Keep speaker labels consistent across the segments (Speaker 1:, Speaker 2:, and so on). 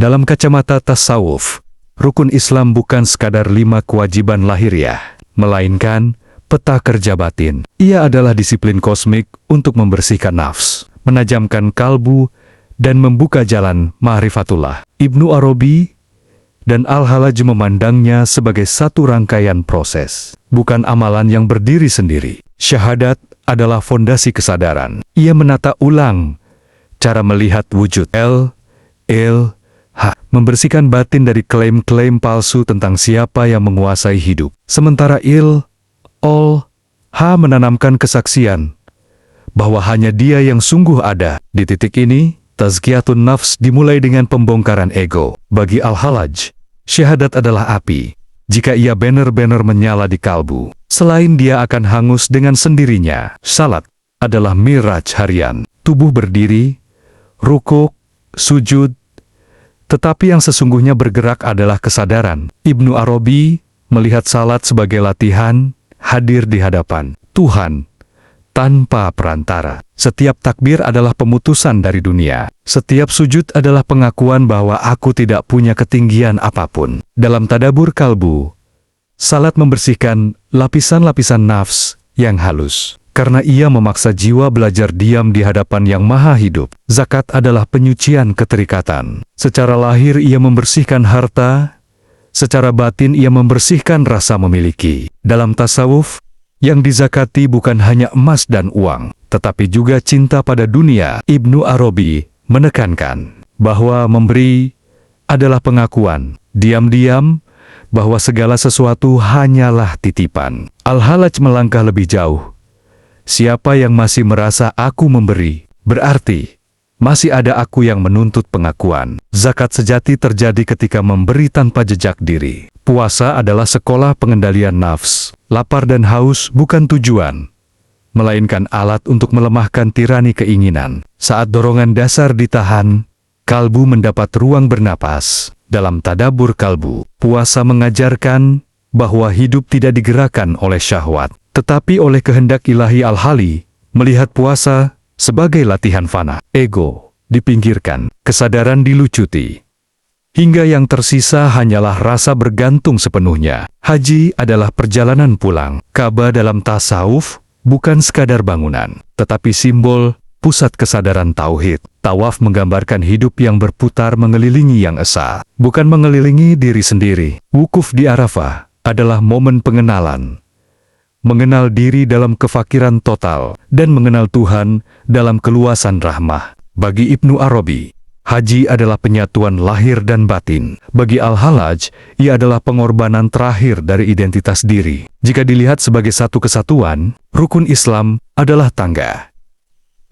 Speaker 1: Dalam kacamata tasawuf, rukun Islam bukan sekadar 5 kewajiban lahiriah, melainkan peta kerja batin. Ia adalah disiplin kosmik untuk membersihkan nafs, menajamkan kalbu, dan membuka jalan ma'rifatullah. Ibnu Arabi dan Al-Halaj memandangnya sebagai satu rangkaian proses, bukan amalan yang berdiri sendiri. Syahadat adalah fondasi kesadaran. Ia menata ulang cara melihat wujud membersihkan batin dari klaim-klaim palsu tentang siapa yang menguasai hidup. Sementara menanamkan kesaksian bahwa hanya Dia yang sungguh ada. Di titik ini, tazkiyatun nafs dimulai dengan pembongkaran ego. Bagi Al-Halaj, syahadat adalah api. Jika ia benar-benar menyala di kalbu, selain dia akan hangus dengan sendirinya. Salat adalah miraj harian. Tubuh berdiri, rukuk, sujud, tetapi yang sesungguhnya bergerak adalah kesadaran. Ibnu Arabi melihat salat sebagai latihan hadir di hadapan Tuhan tanpa perantara. Setiap takbir adalah pemutusan dari dunia. Setiap sujud adalah pengakuan bahwa aku tidak punya ketinggian apapun. Dalam tadabur kalbu, salat membersihkan lapisan-lapisan nafs yang halus. Karena ia memaksa jiwa belajar diam di hadapan yang maha hidup. Zakat adalah penyucian keterikatan. Secara lahir ia membersihkan harta, secara batin ia membersihkan rasa memiliki. Dalam tasawuf, yang dizakati bukan hanya emas dan uang, tetapi juga cinta pada dunia. Ibnu Arabi menekankan bahwa memberi adalah pengakuan, diam-diam, bahwa segala sesuatu hanyalah titipan. Al-Halaj melangkah lebih jauh. Siapa yang masih merasa aku memberi, berarti masih ada aku yang menuntut pengakuan. Zakat sejati terjadi ketika memberi tanpa jejak diri. Puasa adalah sekolah pengendalian nafs. Lapar dan haus bukan tujuan, melainkan alat untuk melemahkan tirani keinginan. Saat dorongan dasar ditahan, kalbu mendapat ruang bernapas. Dalam tadabur kalbu, puasa mengajarkan bahwa hidup tidak digerakkan oleh syahwat, tetapi oleh kehendak ilahi. Al-Hali melihat puasa sebagai latihan fana. Ego dipinggirkan, kesadaran dilucuti, hingga yang tersisa hanyalah rasa bergantung sepenuhnya. Haji adalah perjalanan pulang. Ka'bah dalam tasawuf bukan sekadar bangunan, tetapi simbol pusat kesadaran tauhid. Tawaf menggambarkan hidup yang berputar mengelilingi yang esa, bukan mengelilingi diri sendiri. Wukuf di Arafah adalah momen pengenalan. Mengenal diri dalam kefakiran total, dan mengenal Tuhan dalam keluasan rahmah. Bagi Ibnu Arabi, haji adalah penyatuan lahir dan batin. Bagi Al-Halaj, ia adalah pengorbanan terakhir dari identitas diri. Jika dilihat sebagai satu kesatuan, rukun Islam adalah tangga.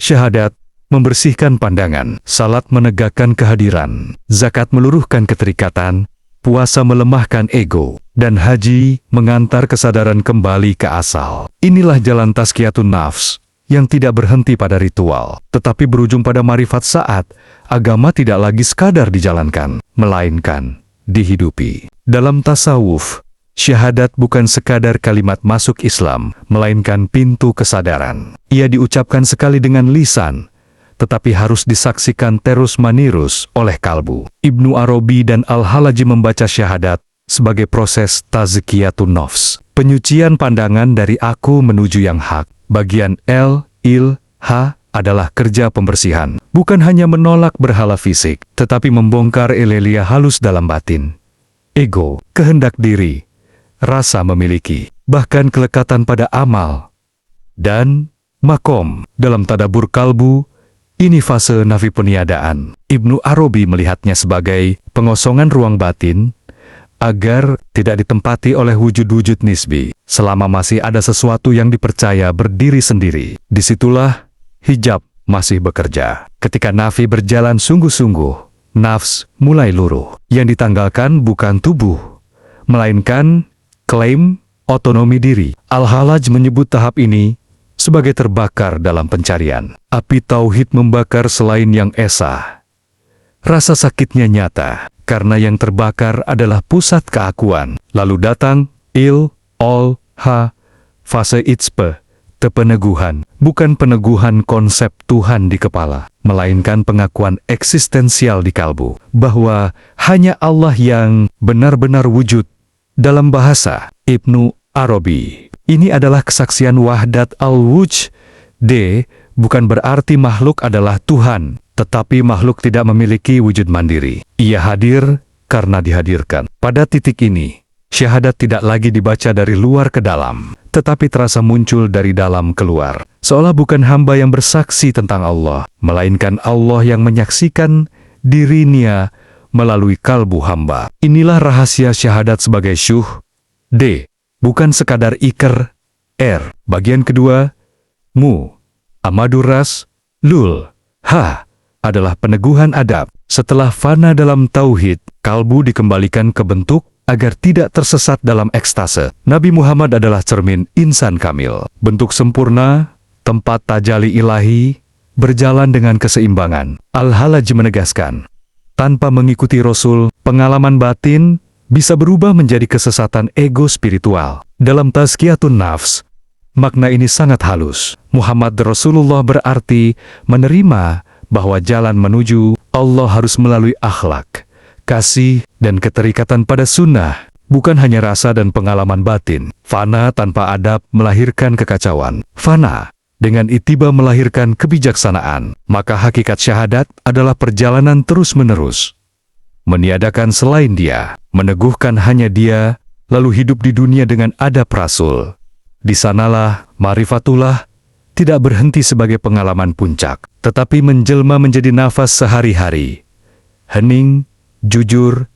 Speaker 1: Syahadat membersihkan pandangan, salat menegakkan kehadiran, zakat meluruhkan keterikatan, puasa melemahkan ego, dan haji mengantar kesadaran kembali ke asal. Inilah jalan tazkiyatun nafs yang tidak berhenti pada ritual, tetapi berujung pada marifat saat agama tidak lagi sekadar dijalankan, melainkan dihidupi. Dalam tasawuf, syahadat bukan sekadar kalimat masuk Islam, melainkan pintu kesadaran. Ia diucapkan sekali dengan lisan, tetapi harus disaksikan terus-menerus oleh kalbu. Ibnu Arabi dan Al-Halaji membaca syahadat sebagai proses tazkiyatun nafs, penyucian pandangan dari aku menuju yang hak. Bagian adalah kerja pembersihan, bukan hanya menolak berhala fisik, tetapi membongkar elelia halus dalam batin. Ego, kehendak diri, rasa memiliki, bahkan kelekatan pada amal, dan makom. Dalam tadabur kalbu, ini fase nafi peniadaan. Ibnu Arabi melihatnya sebagai pengosongan ruang batin, agar tidak ditempati oleh wujud-wujud nisbi. Selama masih ada sesuatu yang dipercaya berdiri sendiri, disitulah hijab masih bekerja. Ketika nafi berjalan sungguh-sungguh, nafs mulai luruh. Yang ditanggalkan bukan tubuh, melainkan klaim otonomi diri. Al-Halaj menyebut tahap ini sebagai terbakar dalam pencarian. Api tauhid membakar selain yang esa. Rasa sakitnya nyata, karena yang terbakar adalah pusat keakuan. Lalu datang fase itspe, peneguhan. Bukan peneguhan konsep Tuhan di kepala, melainkan pengakuan eksistensial di kalbu, bahwa hanya Allah yang benar-benar wujud. Dalam bahasa Ibnu Arabi, ini adalah kesaksian wahdat al-wujud. Bukan berarti makhluk adalah Tuhan, tetapi makhluk tidak memiliki wujud mandiri. Ia hadir karena dihadirkan. Pada titik ini, syahadat tidak lagi dibaca dari luar ke dalam, tetapi terasa muncul dari dalam keluar. Seolah bukan hamba yang bersaksi tentang Allah, melainkan Allah yang menyaksikan dirinya melalui kalbu hamba. Inilah rahasia syahadat sebagai bukan sekadar iker. Bagian kedua, Amaduras, adalah peneguhan adab. Setelah fana dalam tauhid, kalbu dikembalikan ke bentuk agar tidak tersesat dalam ekstase. Nabi Muhammad adalah cermin insan kamil, bentuk sempurna, tempat tajalli ilahi, berjalan dengan keseimbangan. Al-Halaj menegaskan, tanpa mengikuti Rasul, pengalaman batin bisa berubah menjadi kesesatan ego spiritual. Dalam Tazkiyatun Nafs, makna ini sangat halus. Muhammad Rasulullah berarti menerima bahwa jalan menuju Allah harus melalui akhlak, kasih, dan keterikatan pada sunnah, bukan hanya rasa dan pengalaman batin. Fana tanpa adab melahirkan kekacauan. Fana dengan itiba melahirkan kebijaksanaan. Maka hakikat syahadat adalah perjalanan terus-menerus, meniadakan selain Dia, meneguhkan hanya Dia, lalu hidup di dunia dengan adab Rasul. Di sanalah marifatullah tidak berhenti sebagai pengalaman puncak, tetapi menjelma menjadi nafas sehari-hari, hening, jujur,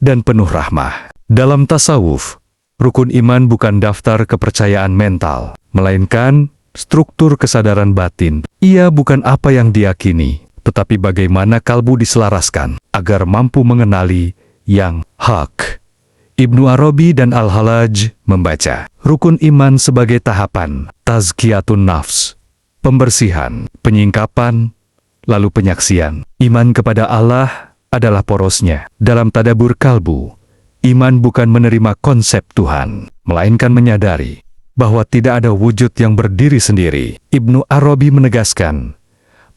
Speaker 1: dan penuh rahmah. Dalam tasawuf, rukun iman bukan daftar kepercayaan mental, melainkan struktur kesadaran batin. Ia bukan apa yang diyakini, tetapi bagaimana kalbu diselaraskan agar mampu mengenali yang hak. Ibnu Arabi dan Al-Halaj membaca rukun iman sebagai tahapan tazkiyatun nafs, pembersihan, penyingkapan, lalu penyaksian. Iman kepada Allah adalah porosnya. Dalam tadabur kalbu, iman bukan menerima konsep Tuhan, melainkan menyadari bahwa tidak ada wujud yang berdiri sendiri. Ibnu Arabi menegaskan,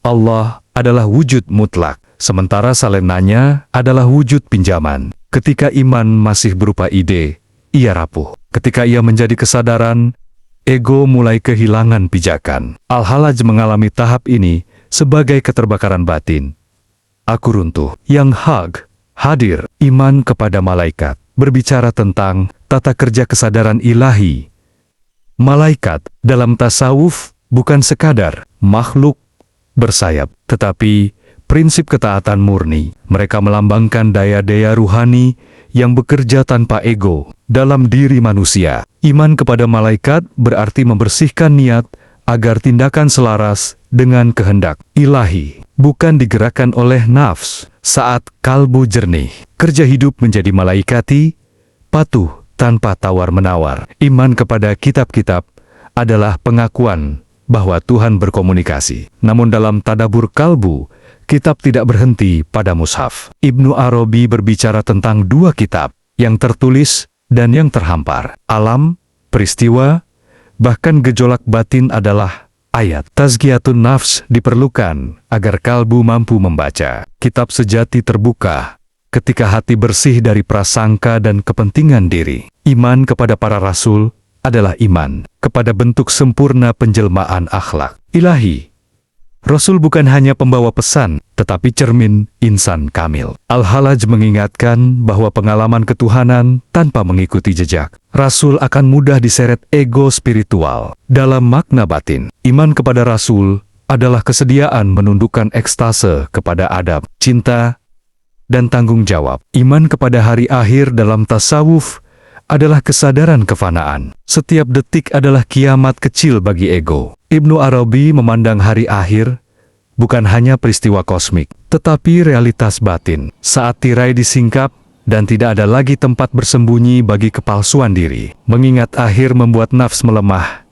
Speaker 1: Allah adalah wujud mutlak, sementara salenanya adalah wujud pinjaman. Ketika iman masih berupa ide, ia rapuh. Ketika ia menjadi kesadaran, ego mulai kehilangan pijakan. Al-Halaj mengalami tahap ini sebagai keterbakaran batin. Aku runtuh. Yang hadir, iman kepada malaikat, berbicara tentang tata kerja kesadaran ilahi. Malaikat dalam tasawuf bukan sekadar makhluk bersayap, tetapi prinsip ketaatan murni. Mereka melambangkan daya-daya ruhani yang bekerja tanpa ego dalam diri manusia. Iman kepada malaikat berarti membersihkan niat agar tindakan selaras dengan kehendak ilahi, bukan digerakkan oleh nafs. Saat kalbu jernih, kerja hidup menjadi malaikati, patuh tanpa tawar-menawar. Iman kepada kitab-kitab adalah pengakuan bahwa Tuhan berkomunikasi. Namun dalam tadabur kalbu, kitab tidak berhenti pada mushaf. Ibnu Arabi berbicara tentang dua kitab, yang tertulis dan yang terhampar. Alam, peristiwa, bahkan gejolak batin adalah ayat. Tazkiyatun nafs diperlukan agar kalbu mampu membaca. Kitab sejati terbuka ketika hati bersih dari prasangka dan kepentingan diri. Iman kepada para rasul adalah iman kepada bentuk sempurna penjelmaan akhlak ilahi. Rasul bukan hanya pembawa pesan, tetapi cermin insan kamil. Al-Halaj mengingatkan bahwa pengalaman ketuhanan tanpa mengikuti jejak Rasul akan mudah diseret ego spiritual. Dalam makna batin, iman kepada Rasul adalah kesediaan menundukkan ekstase kepada adab, cinta, dan tanggung jawab. Iman kepada hari akhir dalam tasawuf adalah kesadaran kefanaan. Setiap detik adalah kiamat kecil bagi ego. Ibnu Arabi memandang hari akhir bukan hanya peristiwa kosmik, tetapi realitas batin. Saat tirai disingkap dan tidak ada lagi tempat bersembunyi bagi kepalsuan diri. Mengingat akhir membuat nafs melemah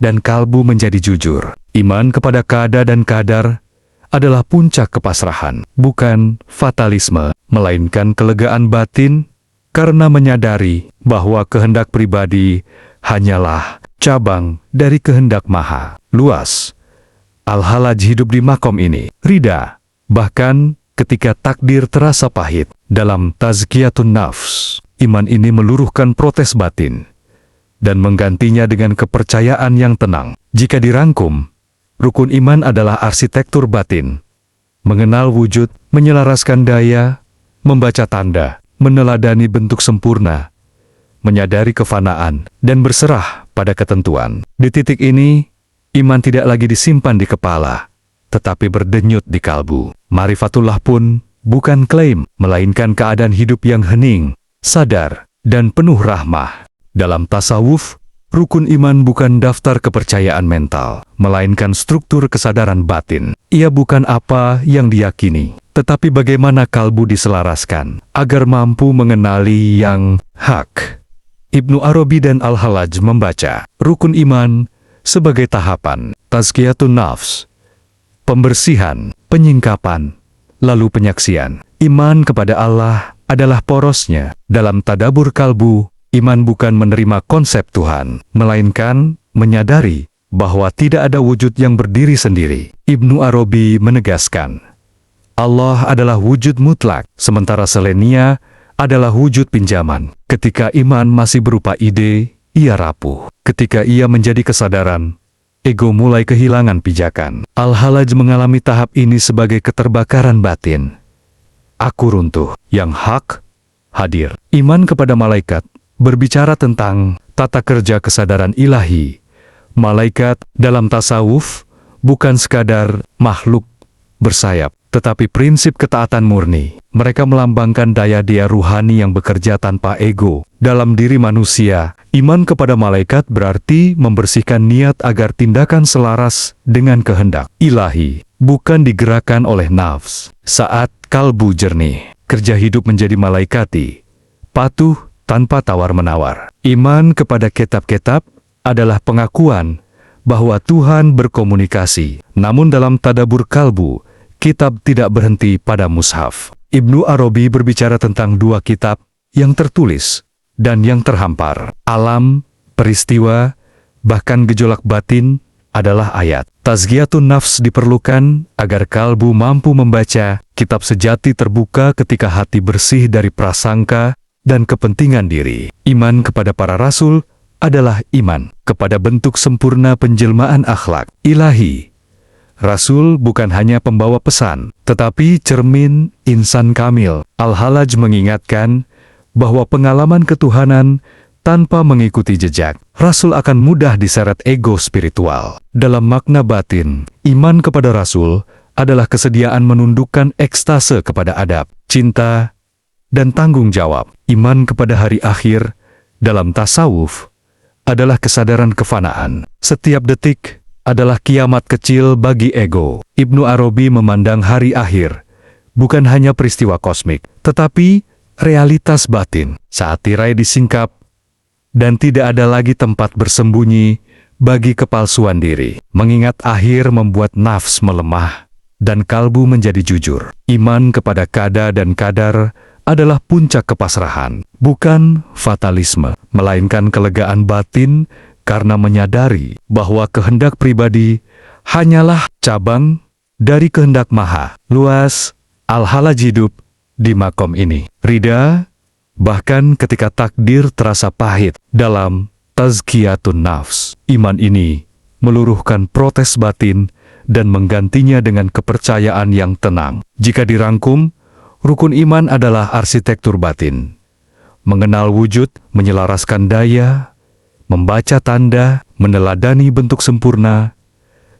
Speaker 1: dan kalbu menjadi jujur. Iman kepada qada dan qadar adalah puncak kepasrahan, bukan fatalisme, melainkan kelegaan batin karena menyadari bahwa kehendak pribadi hanyalah cabang dari kehendak maha luas. Al-Halaj hidup di makom ini, rida, bahkan ketika takdir terasa pahit. Dalam Tazkiyatun Nafs, iman ini meluruhkan protes batin dan menggantinya dengan kepercayaan yang tenang. Jika dirangkum, rukun iman adalah arsitektur batin, mengenal wujud, menyelaraskan daya, membaca tanda, meneladani bentuk sempurna, menyadari kefanaan, dan berserah pada ketentuan. Di titik ini, iman tidak lagi disimpan di kepala, tetapi berdenyut di kalbu. Marifatullah pun bukan klaim, melainkan keadaan hidup yang hening, sadar, dan penuh rahmah. Dalam tasawuf, rukun iman bukan daftar kepercayaan mental, melainkan struktur kesadaran batin. Ia bukan apa yang diyakini, tetapi bagaimana kalbu diselaraskan, agar mampu mengenali yang hak. Ibnu Arabi dan Al-Halaj membaca rukun iman sebagai tahapan Tazkiyatun Nafs, pembersihan, penyingkapan, lalu penyaksian. Iman kepada Allah adalah porosnya. Dalam tadabur kalbu, iman bukan menerima konsep Tuhan, melainkan menyadari bahwa tidak ada wujud yang berdiri sendiri. Ibnu Arabi menegaskan, Allah adalah wujud mutlak, sementara selainnya adalah wujud pinjaman. Ketika iman masih berupa ide, ia rapuh. Ketika ia menjadi kesadaran, ego mulai kehilangan pijakan. Al-Halaj mengalami tahap ini sebagai keterbakaran batin. Aku runtuh. Yang hak hadir. Iman kepada malaikat berbicara tentang tata kerja kesadaran ilahi. Malaikat dalam tasawuf bukan sekadar makhluk bersayap, tetapi prinsip ketaatan murni. Mereka melambangkan daya-daya ruhani yang bekerja tanpa ego. Dalam diri manusia, iman kepada malaikat berarti membersihkan niat agar tindakan selaras dengan kehendak ilahi, bukan digerakkan oleh nafs. Saat kalbu jernih, kerja hidup menjadi malaikati, patuh tanpa tawar-menawar. Iman kepada kitab-kitab adalah pengakuan bahwa Tuhan berkomunikasi. Namun dalam tadabur kalbu, kitab tidak berhenti pada mushaf. Ibnu Arabi berbicara tentang dua kitab, yang tertulis dan yang terhampar. Alam, peristiwa, bahkan gejolak batin adalah ayat. Tazkiyatun nafs diperlukan agar kalbu mampu membaca. Kitab sejati terbuka ketika hati bersih dari prasangka dan kepentingan diri. Iman kepada para rasul adalah iman kepada bentuk sempurna penjelmaan akhlak ilahi. Rasul bukan hanya pembawa pesan, tetapi cermin insan kamil. Al-Halaj mengingatkan bahwa pengalaman ketuhanan tanpa mengikuti jejak Rasul akan mudah diseret ego spiritual. Dalam makna batin, iman kepada Rasul adalah kesediaan menundukkan ekstase kepada adab, cinta, dan tanggung jawab. Iman kepada hari akhir dalam tasawuf adalah kesadaran kefanaan. Setiap detik adalah kiamat kecil bagi ego. Ibnu Arabi memandang hari akhir bukan hanya peristiwa kosmik, tetapi realitas batin. Saat tirai disingkap dan tidak ada lagi tempat bersembunyi bagi kepalsuan diri. Mengingat akhir membuat nafs melemah dan kalbu menjadi jujur. Iman kepada qada dan qadar adalah puncak kepasrahan, bukan fatalisme, melainkan kelegaan batin karena menyadari bahwa kehendak pribadi hanyalah cabang dari kehendak maha luas. Al-Halaj hidup di makom ini, rida, bahkan ketika takdir terasa pahit. Dalam Tazkiyatun Nafs, iman ini meluruhkan protes batin dan menggantinya dengan kepercayaan yang tenang. Jika dirangkum, rukun iman adalah arsitektur batin, mengenal wujud, menyelaraskan daya, membaca tanda, meneladani bentuk sempurna,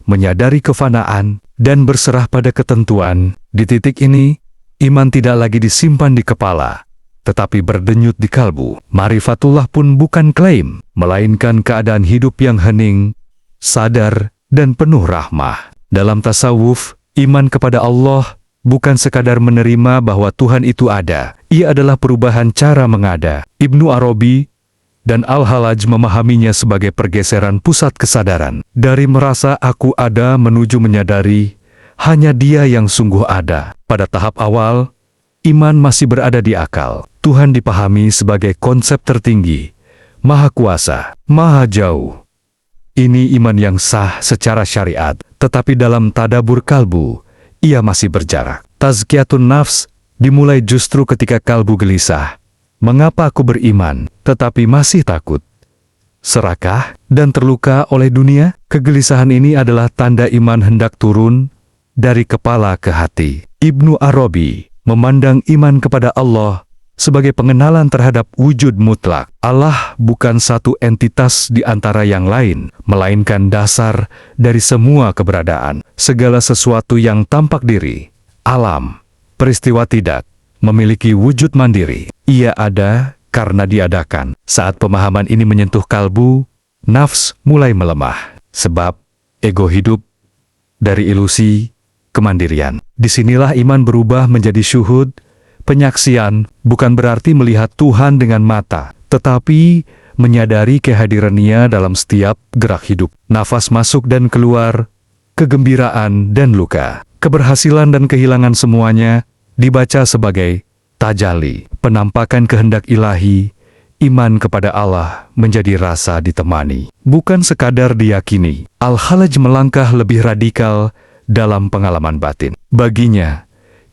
Speaker 1: menyadari kefanaan, dan berserah pada ketentuan. Di titik ini, iman tidak lagi disimpan di kepala, tetapi berdenyut di kalbu. Marifatullah pun bukan klaim, melainkan keadaan hidup yang hening, sadar, dan penuh rahmah. Dalam tasawuf, iman kepada Allah bukan sekadar menerima bahwa Tuhan itu ada. Ia adalah perubahan cara mengada. Ibnu Arabi dan Al-Halaj memahaminya sebagai pergeseran pusat kesadaran. Dari merasa aku ada menuju menyadari hanya Dia yang sungguh ada. Pada tahap awal, iman masih berada di akal. Tuhan dipahami sebagai konsep tertinggi, maha kuasa, maha jauh. Ini iman yang sah secara syariat. tetapi dalam tadabur kalbu, ia masih berjarak. Tazkiyatun nafs dimulai justru ketika kalbu gelisah. Mengapa aku beriman, tetapi masih takut, serakah, dan terluka oleh dunia? Kegelisahan ini adalah tanda iman hendak turun dari kepala ke hati. Ibnu Arabi memandang iman kepada Allah sebagai pengenalan terhadap wujud mutlak. Allah bukan satu entitas di antara yang lain, melainkan dasar dari semua keberadaan. Segala sesuatu yang tampak diri, alam, peristiwa tidak memiliki wujud mandiri. Ia ada karena diadakan. Saat pemahaman ini menyentuh kalbu, nafs mulai melemah. Sebab ego hidup dari ilusi kemandirian. Disinilah iman berubah menjadi syuhud. Penyaksian bukan berarti melihat Tuhan dengan mata, tetapi menyadari kehadirannya dalam setiap gerak hidup. Nafas masuk dan keluar, kegembiraan dan luka, keberhasilan dan kehilangan semuanya dibaca sebagai tajalli, penampakan kehendak ilahi. Iman kepada Allah menjadi rasa ditemani, bukan sekadar diyakini. Al-Halaj melangkah lebih radikal dalam pengalaman batin. Baginya,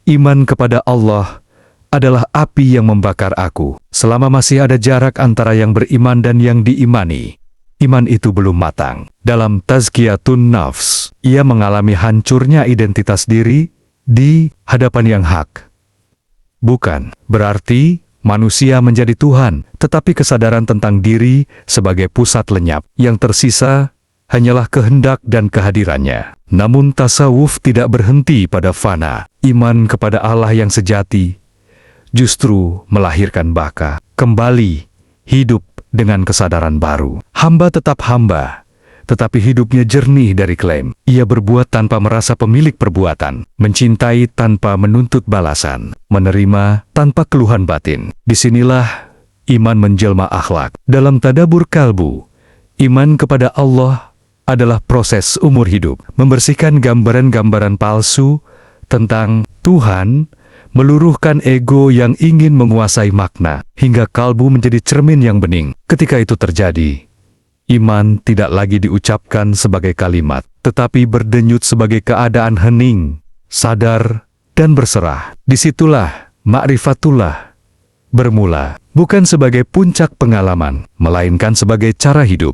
Speaker 1: iman kepada Allah adalah api yang membakar aku. Selama masih ada jarak antara yang beriman dan yang diimani, iman itu belum matang. Dalam Tazkiyatun Nafs, ia mengalami hancurnya identitas diri di hadapan yang hak. Bukan berarti manusia menjadi Tuhan, tetapi kesadaran tentang diri sebagai pusat lenyap. Yang tersisa hanyalah kehendak dan kehadirannya. Namun tasawuf tidak berhenti pada fana. Iman kepada Allah yang sejati justru melahirkan baka, kembali hidup dengan kesadaran baru. Hamba tetap hamba, tetapi hidupnya jernih dari klaim. Ia berbuat tanpa merasa pemilik perbuatan, mencintai tanpa menuntut balasan, menerima tanpa keluhan batin. Disinilah iman menjelma akhlak. Dalam tadabur kalbu, iman kepada Allah adalah proses umur hidup, membersihkan gambaran-gambaran palsu tentang Tuhan, meluruhkan ego yang ingin menguasai makna, hingga kalbu menjadi cermin yang bening. Ketika itu terjadi, iman tidak lagi diucapkan sebagai kalimat, tetapi berdenyut sebagai keadaan hening, sadar, dan berserah. Disitulah ma'rifatullah bermula, bukan sebagai puncak pengalaman, melainkan sebagai cara hidup.